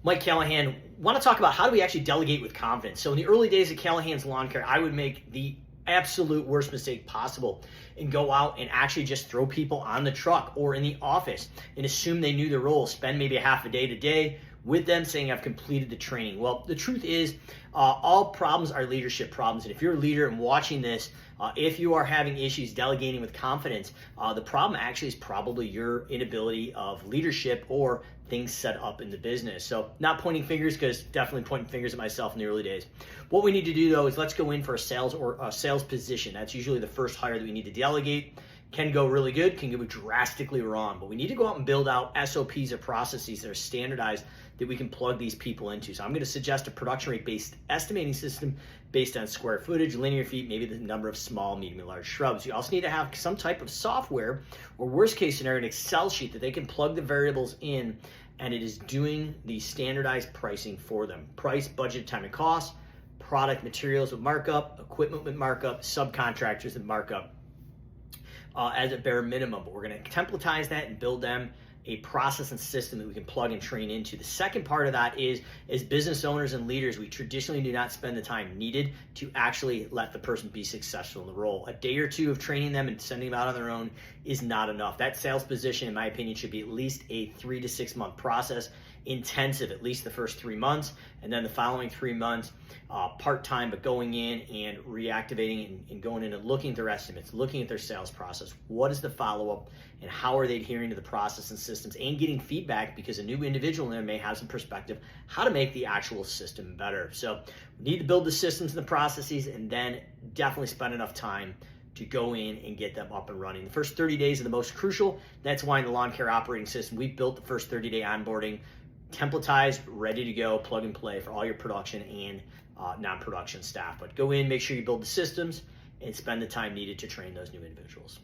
Mike Callahan. Want to talk about how do we actually delegate with confidence? So in the early days of Callahan's Lawn Care, I would make the absolute worst mistake possible and go out and actually just throw people on the truck or in the office and assume they knew their role, spend maybe a half a day today with them saying I've completed the training. Well, the truth is all problems are leadership problems. And if you're a leader and watching this, if you are having issues delegating with confidence, the problem actually is probably your inability of leadership or things set up in the business. So not pointing fingers, because definitely pointing fingers at myself in the early days. What we need to do though is let's go in for a sales position. That's usually the first hire that we need to delegate. Can go really good, can go drastically wrong, but we need to go out and build out SOPs or processes that are standardized that we can plug these people into. So I'm going to suggest a production rate based estimating system based on square footage, linear feet, maybe the number of small, medium, and large shrubs. You also need to have some type of software or worst case scenario, an Excel sheet that they can plug the variables in, and it is doing the standardized pricing for them. Price, budget, time, and cost, product materials with markup, equipment with markup, subcontractors with markup. As a bare minimum, but we're going to templatize that and build them a process and system that we can plug and train into. The second part of that is, as business owners and leaders, we traditionally do not spend the time needed to actually let the person be successful in the role. A day or two of training them and sending them out on their own is not enough. That sales position, in my opinion, should be at least a 3 to 6 month process, intensive at least the first 3 months, and then the following 3 months part-time, but going in and reactivating and going in and looking at their estimates, looking at their sales process. What is the follow-up and how are they adhering to the process and systems, and getting feedback, because a new individual in there may have some perspective how to make the actual system better. So we need to build the systems and the processes, and then definitely spend enough time to go in and get them up and running. The first 30 days are the most crucial. That's why in the lawn care operating system, we built the first 30-day onboarding templatized, ready to go, plug and play for all your production and non-production staff. But go in, make sure you build the systems, and spend the time needed to train those new individuals.